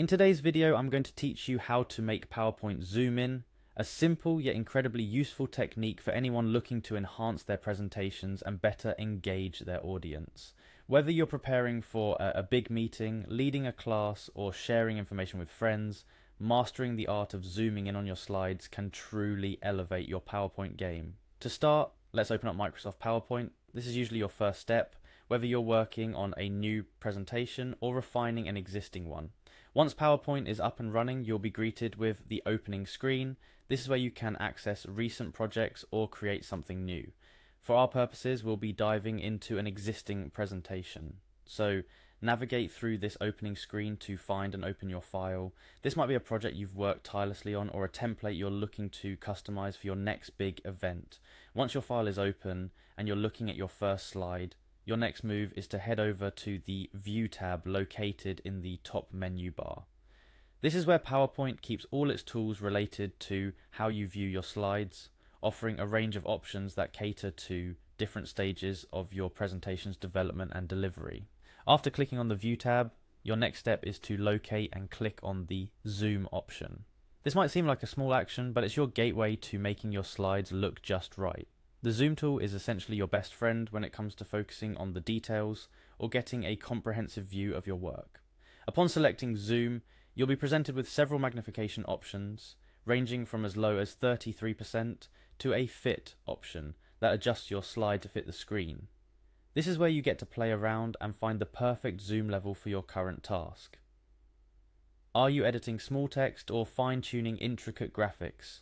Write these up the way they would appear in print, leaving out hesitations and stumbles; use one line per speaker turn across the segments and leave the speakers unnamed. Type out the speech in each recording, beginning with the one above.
In today's video, I'm going to teach you how to make PowerPoint zoom in, a simple yet incredibly useful technique for anyone looking to enhance their presentations and better engage their audience. Whether you're preparing for a big meeting, leading a class, or sharing information with friends, mastering the art of zooming in on your slides can truly elevate your PowerPoint game. To start, let's open up Microsoft PowerPoint. This is usually your first step, whether you're working on a new presentation or refining an existing one. Once PowerPoint is up and running, you'll be greeted with the opening screen. This is where you can access recent projects or create something new. For our purposes, we'll be diving into an existing presentation. So navigate through this opening screen to find and open your file. This might be a project you've worked tirelessly on or a template you're looking to customize for your next big event. Once your file is open and you're looking at your first slide, your next move is to head over to the View tab located in the top menu bar. This is where PowerPoint keeps all its tools related to how you view your slides, offering a range of options that cater to different stages of your presentation's development and delivery. After clicking on the View tab, your next step is to locate and click on the Zoom option. This might seem like a small action, but it's your gateway to making your slides look just right. The Zoom tool is essentially your best friend when it comes to focusing on the details or getting a comprehensive view of your work. Upon selecting Zoom, you'll be presented with several magnification options, ranging from as low as 33% to a fit option that adjusts your slide to fit the screen. This is where you get to play around and find the perfect zoom level for your current task. Are you editing small text or fine-tuning intricate graphics?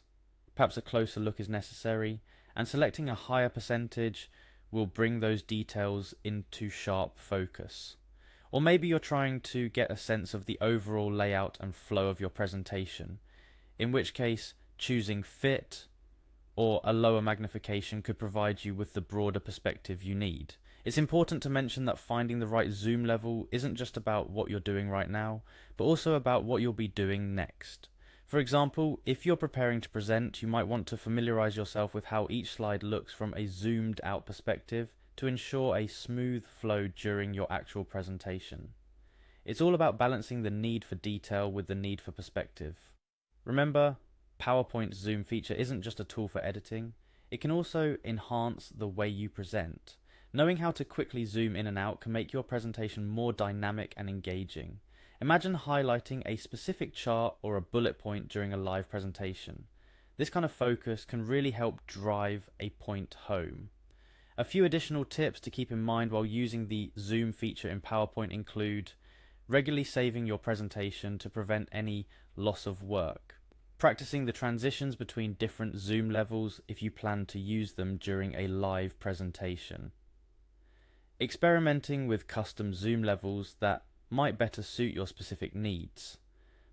Perhaps a closer look is necessary, and selecting a higher percentage will bring those details into sharp focus. Or maybe you're trying to get a sense of the overall layout and flow of your presentation, in which case choosing fit or a lower magnification could provide you with the broader perspective you need. It's important to mention that finding the right zoom level isn't just about what you're doing right now, but also about what you'll be doing next. For example, if you're preparing to present, you might want to familiarize yourself with how each slide looks from a zoomed out perspective to ensure a smooth flow during your actual presentation. It's all about balancing the need for detail with the need for perspective. Remember, PowerPoint's zoom feature isn't just a tool for editing, it can also enhance the way you present. Knowing how to quickly zoom in and out can make your presentation more dynamic and engaging. Imagine highlighting a specific chart or a bullet point during a live presentation. This kind of focus can really help drive a point home. A few additional tips to keep in mind while using the zoom feature in PowerPoint include regularly saving your presentation to prevent any loss of work, practicing the transitions between different zoom levels if you plan to use them during a live presentation, experimenting with custom zoom levels that might better suit your specific needs.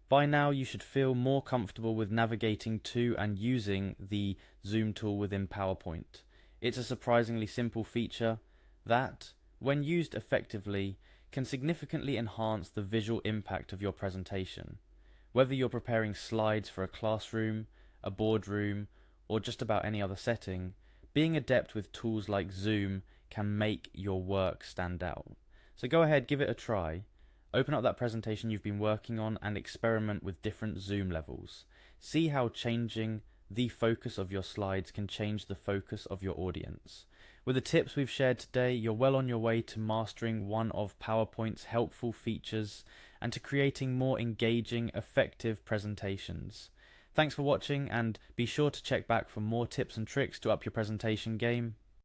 By now you should feel more comfortable with navigating to and using the zoom tool within PowerPoint. It's a surprisingly simple feature that, when used effectively, can significantly enhance the visual impact of your presentation. Whether you're preparing slides for a classroom, a boardroom, or just about any other setting, being adept with tools like Zoom can make your work stand out. So go ahead, give it a try. Open up that presentation you've been working on and experiment with different zoom levels. See how changing the focus of your slides can change the focus of your audience. With the tips we've shared today, you're well on your way to mastering one of PowerPoint's helpful features and to creating more engaging, effective presentations. Thanks for watching, and be sure to check back for more tips and tricks to up your presentation game.